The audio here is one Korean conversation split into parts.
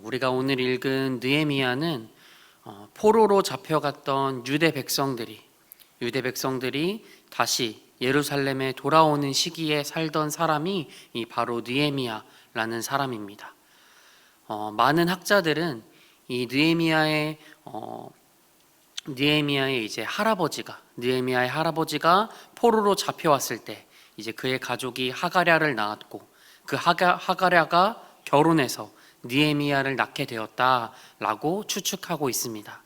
우리가 오늘 읽은 느헤미야는 포로로 잡혀갔던 유대 백성들이 다시 예루살렘에 돌아오는 시기에 살던 사람이 바로 느헤미야라는 사람입니다. 많은 학자들은 이 느헤미야의 느헤미야의 할아버지가 포로로 잡혀왔을 때 이제 그의 가족이 하가랴를 낳았고 그 하가랴가 결혼해서 느헤미야를 낳게 되었다라고 추측하고 있습니다.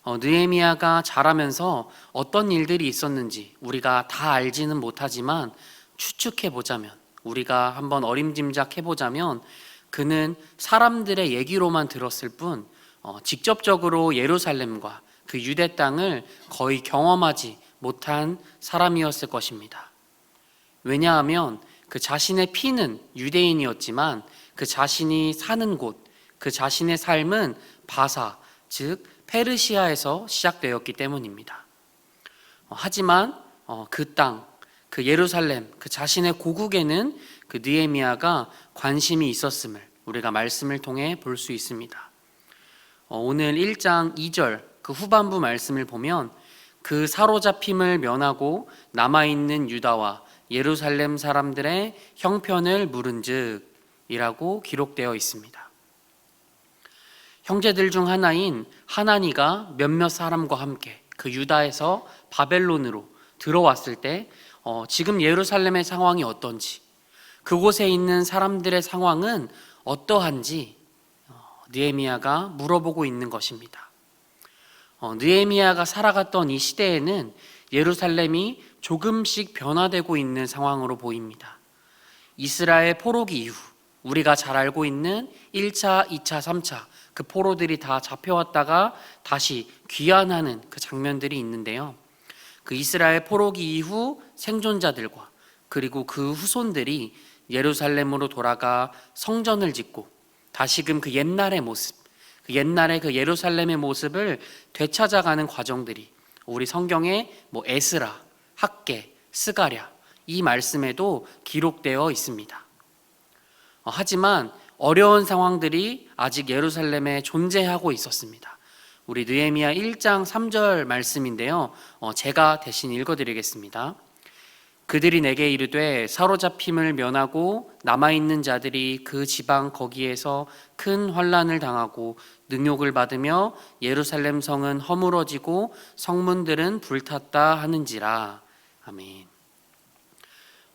느헤미야가 자라면서 어떤 일들이 있었는지 우리가 다 알지는 못하지만 추측해보자면, 우리가 한번 어림짐작해보자면 그는 사람들의 얘기로만 들었을 뿐 직접적으로 예루살렘과 그 유대 땅을 거의 경험하지 못한 사람이었을 것입니다. 왜냐하면 그 자신의 피는 유대인이었지만 그 자신이 사는 곳, 그 자신의 삶은 바사, 즉 페르시아에서 시작되었기 때문입니다. 하지만 그 땅, 그 예루살렘, 그 자신의 고국에는 그 느헤미야가 관심이 있었음을 우리가 말씀을 통해 볼 수 있습니다. 오늘 1장 2절 그 후반부 말씀을 보면 그 사로잡힘을 면하고 남아있는 유다와 예루살렘 사람들의 형편을 물은즉 이라고 기록되어 있습니다. 형제들 중 하나인 하나니가 몇몇 사람과 함께 그 유다에서 바벨론으로 들어왔을 때 지금 예루살렘의 상황이 어떤지, 그곳에 있는 사람들의 상황은 어떠한지 느헤미야가 물어보고 있는 것입니다. 느헤미야가 살아갔던 이 시대에는 예루살렘이 조금씩 변화되고 있는 상황으로 보입니다. 이스라엘 포로기 이후 우리가 잘 알고 있는 1차, 2차, 3차 그 포로들이 다 잡혀왔다가 다시 귀환하는 그 장면들이 있는데요. 그 이스라엘 포로기 이후 생존자들과 그리고 그 후손들이 예루살렘으로 돌아가 성전을 짓고 다시금 그 옛날의 모습, 그 옛날의 그 예루살렘의 모습을 되찾아가는 과정들이 우리 성경에 에스라, 학개, 스가랴 이 말씀에도 기록되어 있습니다. 하지만 어려운 상황들이 아직 예루살렘에 존재하고 있었습니다. 우리 느헤미야 1장 3절 말씀인데요. 제가 대신 읽어드리겠습니다. 그들이 내게 이르되 사로잡힘을 면하고 남아있는 자들이 그 지방 거기에서 큰 환난을 당하고 능욕을 받으며 예루살렘 성은 허물어지고 성문들은 불탔다 하는지라. 아멘.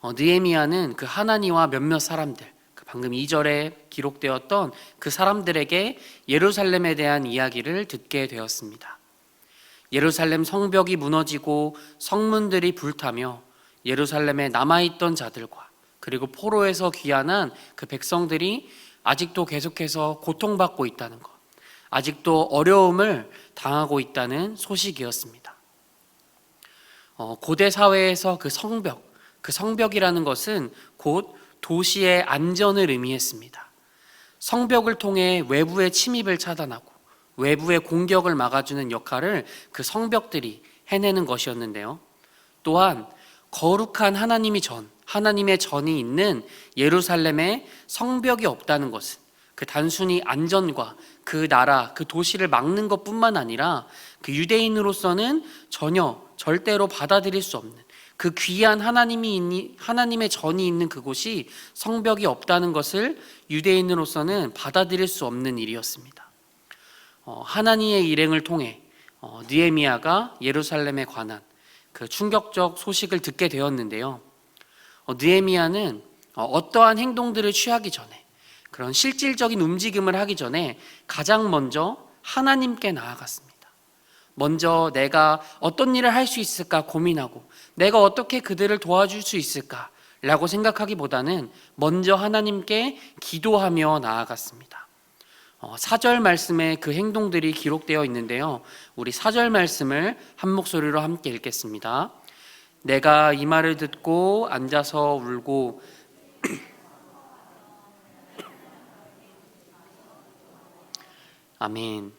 느헤미야는 그 하나니와 몇몇 사람들, 방금 2절에 기록되었던 그 사람들에게 예루살렘에 대한 이야기를 듣게 되었습니다. 예루살렘 성벽이 무너지고 성문들이 불타며 예루살렘에 남아있던 자들과 그리고 포로에서 귀환한 그 백성들이 아직도 계속해서 고통받고 있다는 것, 아직도 어려움을 당하고 있다는 소식이었습니다. 고대 사회에서 그 성벽이라는 것은 곧 도시의 안전을 의미했습니다. 성벽을 통해 외부의 침입을 차단하고 외부의 공격을 막아주는 역할을 그 성벽들이 해내는 것이었는데요. 또한 거룩한 하나님의 전이 있는 예루살렘에 성벽이 없다는 것은 그 단순히 안전과 그 나라, 그 도시를 막는 것뿐만 아니라 그 유대인으로서는 절대로 받아들일 수 없는 그 귀한 하나님의 전이 있는 그곳이 성벽이 없다는 것을 유대인으로서는 받아들일 수 없는 일이었습니다. 하나니의 일행을 통해 느헤미야가 예루살렘에 관한 그 충격적 소식을 듣게 되었는데요. 느헤미야는 어떠한 행동들을 취하기 전에, 그런 실질적인 움직임을 하기 전에 가장 먼저 하나님께 나아갔습니다. 먼저 내가 어떤 일을 할 수 있을까 고민하고 내가 어떻게 그들을 도와줄 수 있을까 라고 생각하기보다는 먼저 하나님께 기도하며 나아갔습니다. 4절 말씀에 그 행동들이 기록되어 있는데요. 우리 4절 말씀을 한 목소리로 함께 읽겠습니다. 내가 이 말을 듣고 앉아서 울고 아멘.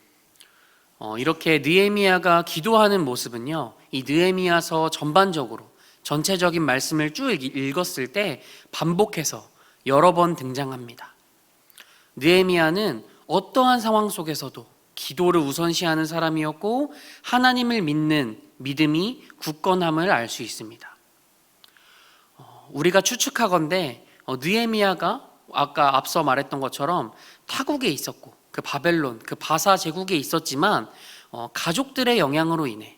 이렇게 느헤미야가 기도하는 모습은요, 이 느헤미야서 전체적인 말씀을 쭉 읽었을 때 반복해서 여러 번 등장합니다. 느헤미야는 어떠한 상황 속에서도 기도를 우선시하는 사람이었고 하나님을 믿는 믿음이 굳건함을 알 수 있습니다. 우리가 추측하건대 느헤미야가 아까 앞서 말했던 것처럼 타국에 있었고 그 바벨론, 그 바사 제국에 있었지만 가족들의 영향으로 인해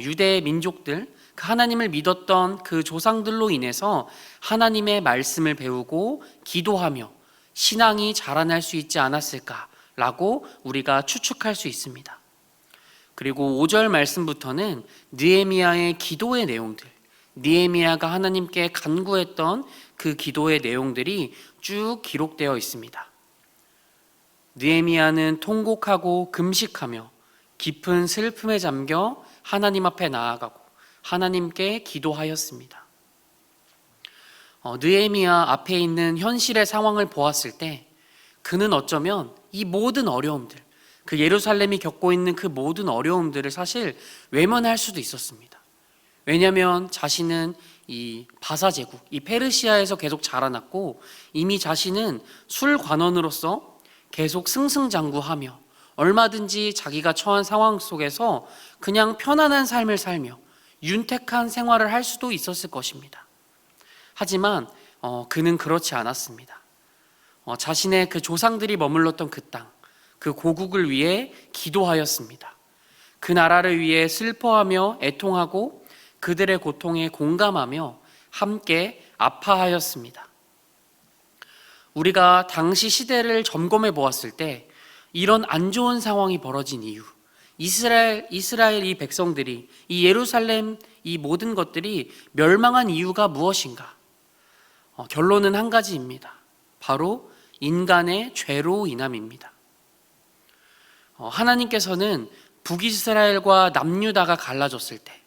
유대 민족들, 그 하나님을 믿었던 그 조상들로 인해서 하나님의 말씀을 배우고 기도하며 신앙이 자라날 수 있지 않았을까라고 우리가 추측할 수 있습니다. 그리고 5절 말씀부터는 느헤미야의 기도의 내용들, 느헤미야가 하나님께 간구했던 그 기도의 내용들이 쭉 기록되어 있습니다. 느헤미야는 통곡하고 금식하며 깊은 슬픔에 잠겨 하나님 앞에 나아가고 하나님께 기도하였습니다. 느헤미야 앞에 있는 현실의 상황을 보았을 때 그는 어쩌면 이 모든 어려움들, 그 예루살렘이 겪고 있는 그 모든 어려움들을 사실 외면할 수도 있었습니다. 왜냐하면 자신은 이 바사 제국, 이 페르시아에서 계속 자라났고 이미 자신은 술관원으로서 계속 승승장구하며 얼마든지 자기가 처한 상황 속에서 그냥 편안한 삶을 살며 윤택한 생활을 할 수도 있었을 것입니다. 하지만 그는 그렇지 않았습니다. 자신의 그 조상들이 머물렀던 그 땅, 그 고국을 위해 기도하였습니다. 그 나라를 위해 슬퍼하며 애통하고 그들의 고통에 공감하며 함께 아파하였습니다. 우리가 당시 시대를 점검해 보았을 때 이런 안 좋은 상황이 벌어진 이유, 이스라엘 이 백성들이, 이 예루살렘 이 모든 것들이 멸망한 이유가 무엇인가? 결론은 한 가지입니다. 바로 인간의 죄로 인함입니다. 하나님께서는 북이스라엘과 남유다가 갈라졌을 때,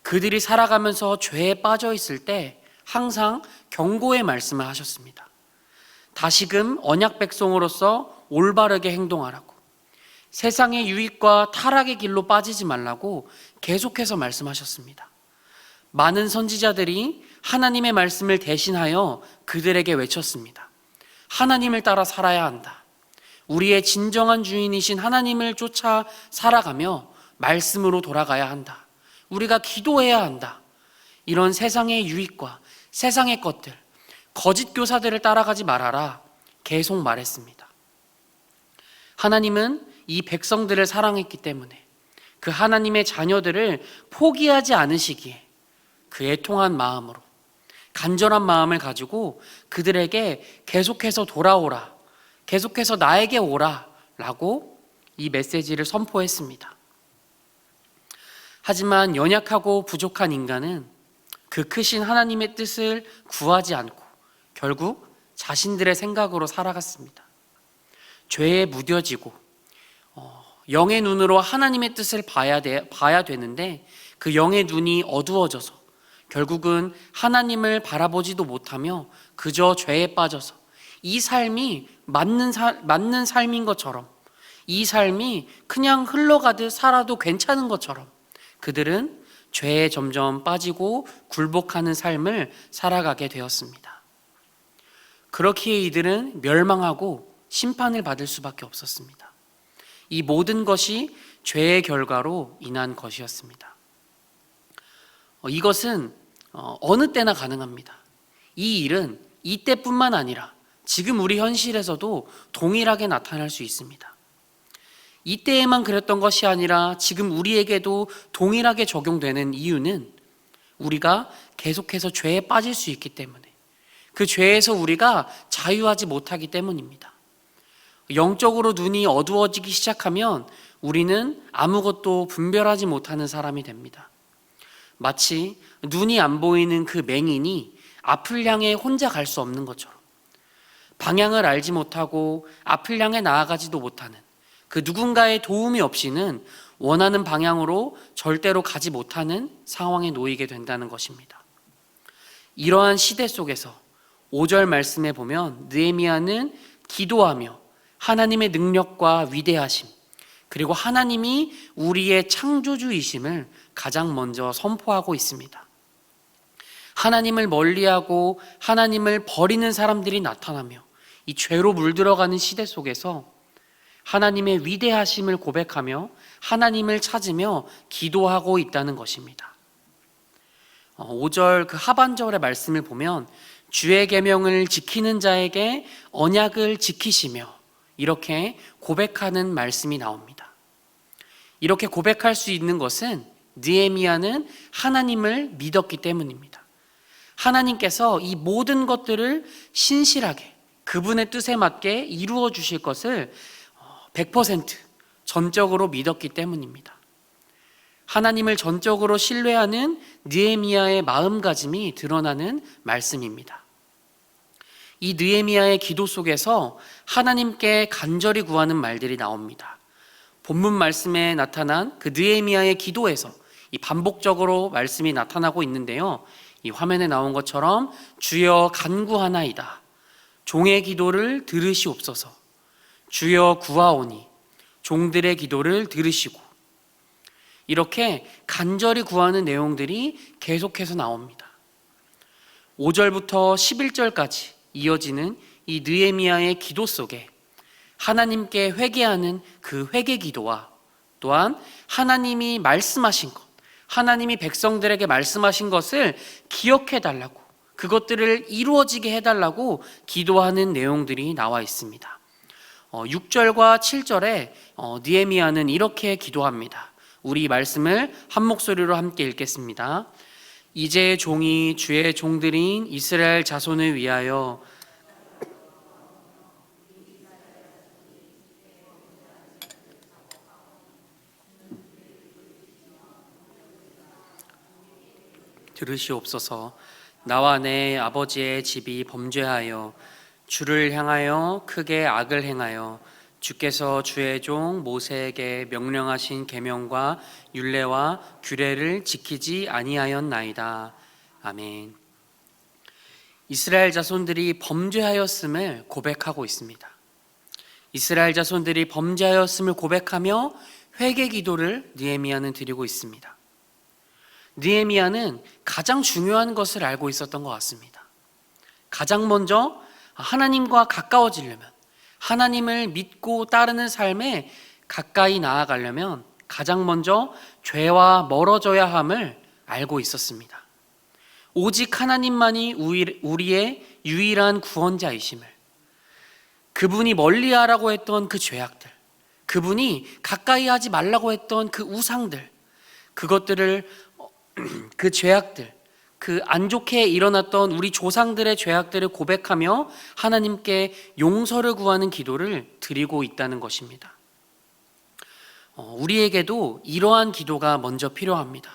그들이 살아가면서 죄에 빠져 있을 때 항상 경고의 말씀을 하셨습니다. 다시금 언약 백성으로서 올바르게 행동하라고, 세상의 유익과 타락의 길로 빠지지 말라고 계속해서 말씀하셨습니다. 많은 선지자들이 하나님의 말씀을 대신하여 그들에게 외쳤습니다. 하나님을 따라 살아야 한다. 우리의 진정한 주인이신 하나님을 쫓아 살아가며 말씀으로 돌아가야 한다. 우리가 기도해야 한다. 이런 세상의 유익과 세상의 것들, 거짓 교사들을 따라가지 말아라 계속 말했습니다. 하나님은 이 백성들을 사랑했기 때문에 그 하나님의 자녀들을 포기하지 않으시기에 그 애통한 마음으로, 간절한 마음을 가지고 그들에게 계속해서 돌아오라, 계속해서 나에게 오라 라고 이 메시지를 선포했습니다. 하지만 연약하고 부족한 인간은 그 크신 하나님의 뜻을 구하지 않고 결국 자신들의 생각으로 살아갔습니다. 죄에 무뎌지고 영의 눈으로 하나님의 뜻을 봐야 되는데 그 영의 눈이 어두워져서 결국은 하나님을 바라보지도 못하며 그저 죄에 빠져서 이 삶이 맞는 삶인 것처럼, 이 삶이 그냥 흘러가듯 살아도 괜찮은 것처럼 그들은 죄에 점점 빠지고 굴복하는 삶을 살아가게 되었습니다. 그렇기에 이들은 멸망하고 심판을 받을 수밖에 없었습니다. 이 모든 것이 죄의 결과로 인한 것이었습니다. 이것은 어느 때나 가능합니다. 이 일은 이때뿐만 아니라 지금 우리 현실에서도 동일하게 나타날 수 있습니다. 이때에만 그랬던 것이 아니라 지금 우리에게도 동일하게 적용되는 이유는 우리가 계속해서 죄에 빠질 수 있기 때문에, 그 죄에서 우리가 자유하지 못하기 때문입니다. 영적으로 눈이 어두워지기 시작하면 우리는 아무것도 분별하지 못하는 사람이 됩니다. 마치 눈이 안 보이는 그 맹인이 앞을 향해 혼자 갈 수 없는 것처럼, 방향을 알지 못하고 앞을 향해 나아가지도 못하는 그 누군가의 도움이 없이는 원하는 방향으로 절대로 가지 못하는 상황에 놓이게 된다는 것입니다. 이러한 시대 속에서 5절 말씀에 보면 느헤미야는 기도하며 하나님의 능력과 위대하심, 그리고 하나님이 우리의 창조주이심을 가장 먼저 선포하고 있습니다. 하나님을 멀리하고 하나님을 버리는 사람들이 나타나며 이 죄로 물들어가는 시대 속에서 하나님의 위대하심을 고백하며 하나님을 찾으며 기도하고 있다는 것입니다. 5절 그 하반절의 말씀을 보면 주의 계명을 지키는 자에게 언약을 지키시며 이렇게 고백하는 말씀이 나옵니다. 이렇게 고백할 수 있는 것은 느헤미야는 하나님을 믿었기 때문입니다. 하나님께서 이 모든 것들을 신실하게 그분의 뜻에 맞게 이루어 주실 것을 100% 전적으로 믿었기 때문입니다. 하나님을 전적으로 신뢰하는 느헤미야의 마음가짐이 드러나는 말씀입니다. 이 느헤미야의 기도 속에서 하나님께 간절히 구하는 말들이 나옵니다. 본문 말씀에 나타난 그 느헤미야의 기도에서 이 반복적으로 말씀이 나타나고 있는데요. 이 화면에 나온 것처럼 주여 간구하나이다. 종의 기도를 들으시옵소서. 주여 구하오니 종들의 기도를 들으시고, 이렇게 간절히 구하는 내용들이 계속해서 나옵니다. 5절부터 11절까지 이어지는 이 느헤미야의 기도 속에 하나님께 회개하는 그 회개 기도와 또한 하나님이 말씀하신 것, 하나님이 백성들에게 말씀하신 것을 기억해 달라고, 그것들을 이루어지게 해달라고 기도하는 내용들이 나와 있습니다. 6절과 7절에 느헤미야는 이렇게 기도합니다. 우리 말씀을 한 목소리로 함께 읽겠습니다. 이제 종이 주의 종들인 이스라엘 자손을 위하여 들으시옵소서. 나와 내 아버지의 집이 범죄하여 주를 향하여 크게 악을 행하여 주께서 주의 종 모세에게 명령하신 계명과 율례와 규례를 지키지 아니하였나이다. 아멘. 이스라엘 자손들이 범죄하였음을 고백하고 있습니다. 이스라엘 자손들이 범죄하였음을 고백하며 회개 기도를 느헤미야는 드리고 있습니다. 느헤미야는 가장 중요한 것을 알고 있었던 것 같습니다. 가장 먼저 하나님과 가까워지려면, 하나님을 믿고 따르는 삶에 가까이 나아가려면 가장 먼저 죄와 멀어져야 함을 알고 있었습니다. 오직 하나님만이 우리의 유일한 구원자이심을, 그분이 멀리하라고 했던 그 죄악들, 그분이 가까이 하지 말라고 했던 그 우상들, 그것들을 그 죄악들, 그 안 좋게 일어났던 우리 조상들의 죄악들을 고백하며 하나님께 용서를 구하는 기도를 드리고 있다는 것입니다. 우리에게도 이러한 기도가 먼저 필요합니다.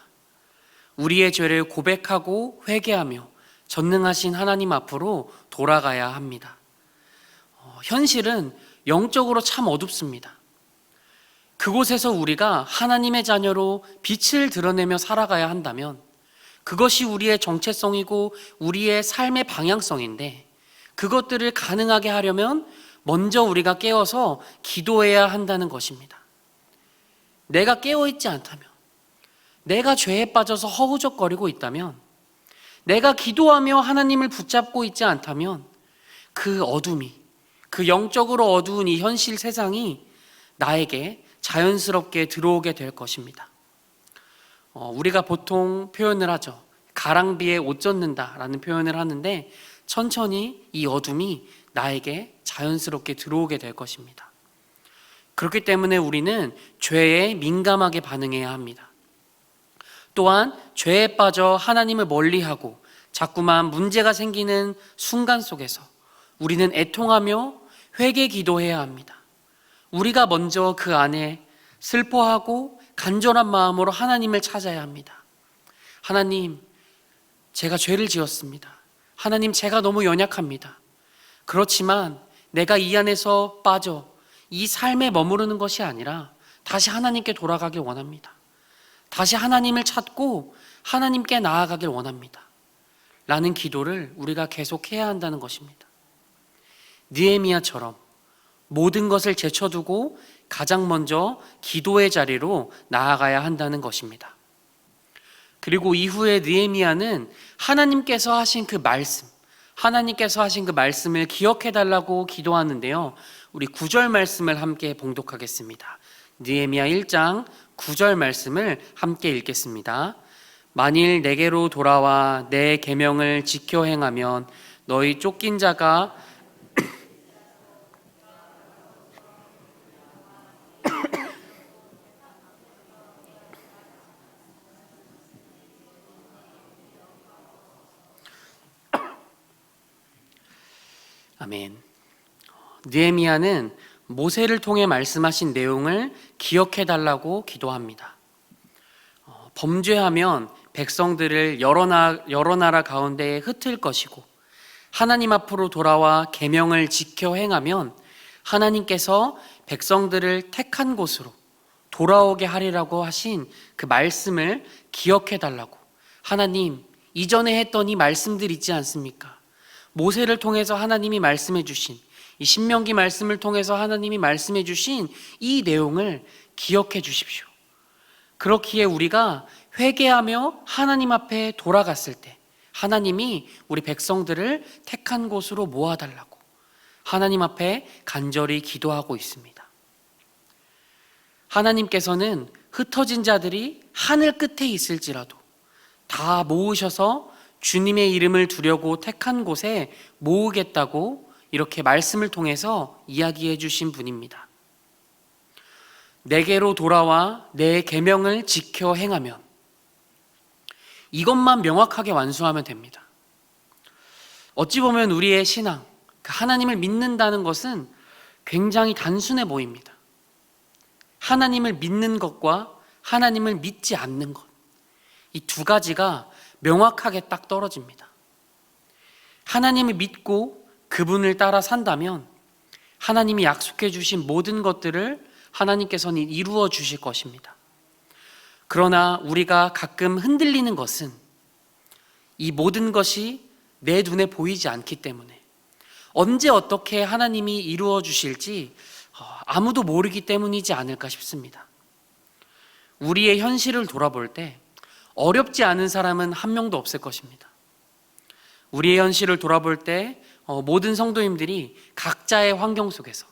우리의 죄를 고백하고 회개하며 전능하신 하나님 앞으로 돌아가야 합니다. 현실은 영적으로 참 어둡습니다. 그곳에서 우리가 하나님의 자녀로 빛을 드러내며 살아가야 한다면 그것이 우리의 정체성이고 우리의 삶의 방향성인데, 그것들을 가능하게 하려면 먼저 우리가 깨어서 기도해야 한다는 것입니다. 내가 깨어있지 않다면, 내가 죄에 빠져서 허우적거리고 있다면, 내가 기도하며 하나님을 붙잡고 있지 않다면 그 어둠이, 그 영적으로 어두운 이 현실 세상이 나에게 자연스럽게 들어오게 될 것입니다. 우리가 보통 표현을 하죠. 가랑비에 옷 젖는다라는 표현을 하는데, 천천히 이 어둠이 나에게 자연스럽게 들어오게 될 것입니다. 그렇기 때문에 우리는 죄에 민감하게 반응해야 합니다. 또한 죄에 빠져 하나님을 멀리하고 자꾸만 문제가 생기는 순간 속에서 우리는 애통하며 회개 기도해야 합니다. 우리가 먼저 그 안에 슬퍼하고 간절한 마음으로 하나님을 찾아야 합니다. 하나님, 제가 죄를 지었습니다. 하나님, 제가 너무 연약합니다. 그렇지만 내가 이 안에서 빠져 이 삶에 머무르는 것이 아니라 다시 하나님께 돌아가길 원합니다. 다시 하나님을 찾고 하나님께 나아가길 원합니다. 라는 기도를 우리가 계속해야 한다는 것입니다. 느헤미야처럼 모든 것을 제쳐두고 가장 먼저 기도의 자리로 나아가야 한다는 것입니다. 그리고 이후에 느헤미야는 하나님께서 하신 그 말씀, 하나님께서 하신 그 말씀을 기억해 달라고 기도하는데요. 우리 9절 말씀을 함께 봉독하겠습니다. 느헤미야 1장 9절 말씀을 함께 읽겠습니다. 만일 내게로 돌아와 내 계명을 지켜 행하면 너희 쫓긴 자가 아멘. 느헤미야는 모세를 통해 말씀하신 내용을 기억해 달라고 기도합니다. 범죄하면 백성들을 여러 나라 가운데에 흩을 것이고 하나님 앞으로 돌아와 계명을 지켜 행하면 하나님께서 백성들을 택한 곳으로 돌아오게 하리라고 하신 그 말씀을 기억해 달라고, 하나님 이전에 했던 이 말씀들 있지 않습니까? 모세를 통해서 하나님이 말씀해 주신, 이 신명기 말씀을 통해서 하나님이 말씀해 주신 이 내용을 기억해 주십시오. 그렇기에 우리가 회개하며 하나님 앞에 돌아갔을 때 하나님이 우리 백성들을 택한 곳으로 모아달라고 하나님 앞에 간절히 기도하고 있습니다. 하나님께서는 흩어진 자들이 하늘 끝에 있을지라도 다 모으셔서 주님의 이름을 두려고 택한 곳에 모으겠다고 이렇게 말씀을 통해서 이야기해 주신 분입니다. 내게로 돌아와 내 계명을 지켜 행하면, 이것만 명확하게 완수하면 됩니다. 어찌 보면 우리의 신앙, 하나님을 믿는다는 것은 굉장히 단순해 보입니다. 하나님을 믿는 것과 하나님을 믿지 않는 것, 이 두 가지가 명확하게 딱 떨어집니다. 하나님을 믿고 그분을 따라 산다면 하나님이 약속해 주신 모든 것들을 하나님께서는 이루어 주실 것입니다. 그러나 우리가 가끔 흔들리는 것은 이 모든 것이 내 눈에 보이지 않기 때문에, 언제 어떻게 하나님이 이루어 주실지 아무도 모르기 때문이지 않을까 싶습니다. 우리의 현실을 돌아볼 때 어렵지 않은 사람은 한 명도 없을 것입니다. 우리의 현실을 돌아볼 때 모든 성도님들이 각자의 환경 속에서,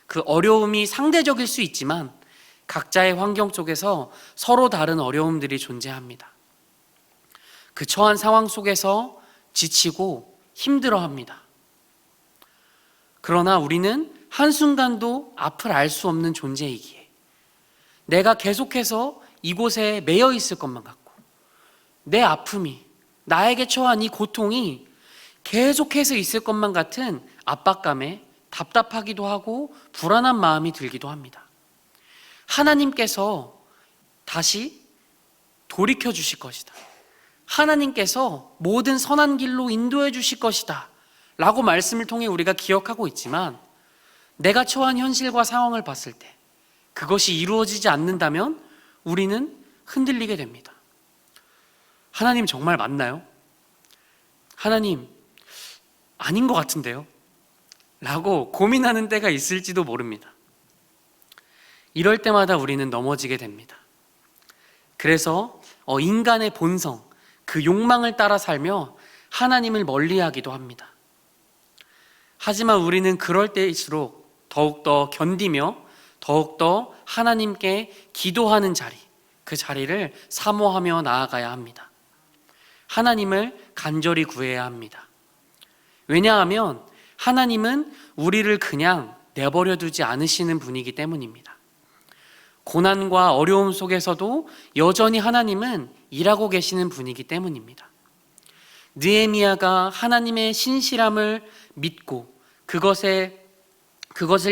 그 어려움이 상대적일 수 있지만 각자의 환경 속에서 서로 다른 어려움들이 존재합니다. 그 처한 상황 속에서 지치고 힘들어합니다. 그러나 우리는 한순간도 앞을 알 수 없는 존재이기에 내가 계속해서 이곳에 매여 있을 것만 같고, 내 아픔이, 나에게 처한 이 고통이 계속해서 있을 것만 같은 압박감에 답답하기도 하고 불안한 마음이 들기도 합니다. 하나님께서 다시 돌이켜 주실 것이다, 하나님께서 모든 선한 길로 인도해 주실 것이다 라고 말씀을 통해 우리가 기억하고 있지만, 내가 처한 현실과 상황을 봤을 때 그것이 이루어지지 않는다면 우리는 흔들리게 됩니다. 하나님 정말 맞나요? 하나님 아닌 것 같은데요? 라고 고민하는 때가 있을지도 모릅니다. 이럴 때마다 우리는 넘어지게 됩니다. 그래서 인간의 본성, 그 욕망을 따라 살며 하나님을 멀리하기도 합니다. 하지만 우리는 그럴 때일수록 더욱더 견디며 더욱더 하나님께 기도하는 자리, 그 자리를 사모하며 나아가야 합니다. 하나님을 간절히 구해야 합니다. 왜냐하면 하나님은 우리를 그냥 내버려 두지 않으시는 분이기 때문입니다. 고난과 어려움 속에서도 여전히 하나님은 일하고 계시는 분이기 때문입니다. 느헤미야가 하나님의 신실함을 믿고 그것을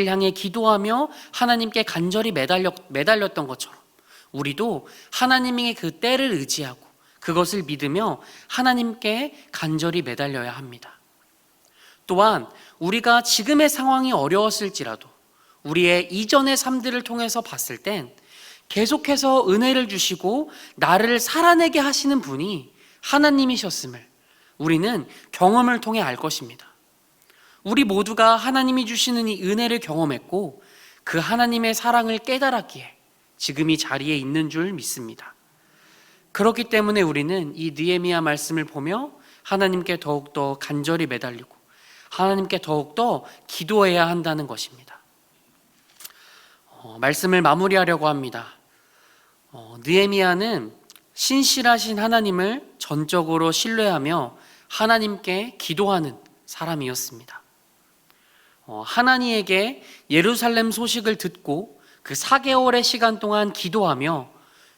향해 기도하며 하나님께 간절히 매달렸던 것처럼 우리도 하나님의 그 때를 의지하고 그것을 믿으며 하나님께 간절히 매달려야 합니다. 또한 우리가 지금의 상황이 어려웠을지라도 우리의 이전의 삶들을 통해서 봤을 땐 계속해서 은혜를 주시고 나를 살아내게 하시는 분이 하나님이셨음을 우리는 경험을 통해 알 것입니다. 우리 모두가 하나님이 주시는 이 은혜를 경험했고 그 하나님의 사랑을 깨달았기에 지금 이 자리에 있는 줄 믿습니다. 그렇기 때문에 우리는 이 느헤미야 말씀을 보며 하나님께 더욱더 간절히 매달리고 하나님께 더욱더 기도해야 한다는 것입니다. 말씀을 마무리하려고 합니다. 느헤미야는 신실하신 하나님을 전적으로 신뢰하며 하나님께 기도하는 사람이었습니다. 하나님에게 예루살렘 소식을 듣고 그 4개월의 시간 동안 기도하며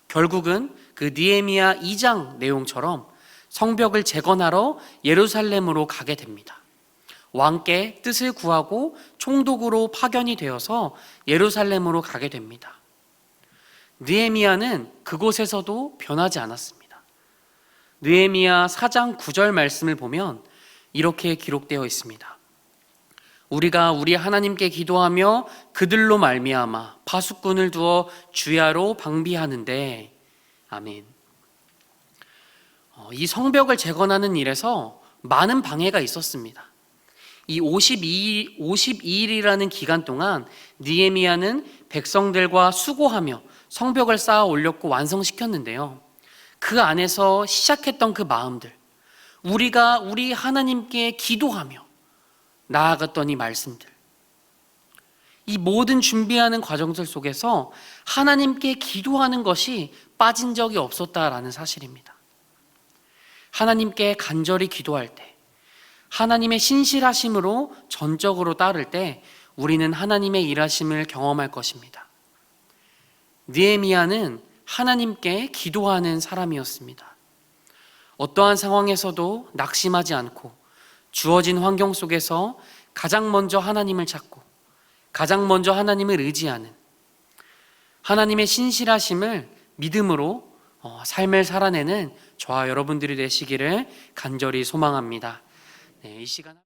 결국은 그 느헤미야 2장 내용처럼 성벽을 재건하러 예루살렘으로 가게 됩니다. 왕께 뜻을 구하고 총독으로 파견이 되어서 예루살렘으로 가게 됩니다. 느헤미야는 그곳에서도 변하지 않았습니다. 느헤미야 4장 9절 말씀을 보면 이렇게 기록되어 있습니다. 우리가 우리 하나님께 기도하며 그들로 말미암아 파수꾼을 두어 주야로 방비하는데 아멘. 이 성벽을 재건하는 일에서 많은 방해가 있었습니다. 이 52일이라는 기간 동안 느헤미야는 백성들과 수고하며 성벽을 쌓아 올렸고 완성시켰는데요. 그 안에서 시작했던 그 마음들, 우리가 우리 하나님께 기도하며 나아갔던 이 말씀들, 이 모든 준비하는 과정들 속에서 하나님께 기도하는 것이 빠진 적이 없었다라는 사실입니다. 하나님께 간절히 기도할 때, 하나님의 신실하심으로 전적으로 따를 때 우리는 하나님의 일하심을 경험할 것입니다. 느헤미야는 하나님께 기도하는 사람이었습니다. 어떠한 상황에서도 낙심하지 않고 주어진 환경 속에서 가장 먼저 하나님을 찾고 가장 먼저 하나님을 의지하는 하나님의 신실하심을 믿음으로 삶을 살아내는 저와 여러분들이 되시기를 간절히 소망합니다. 이 시간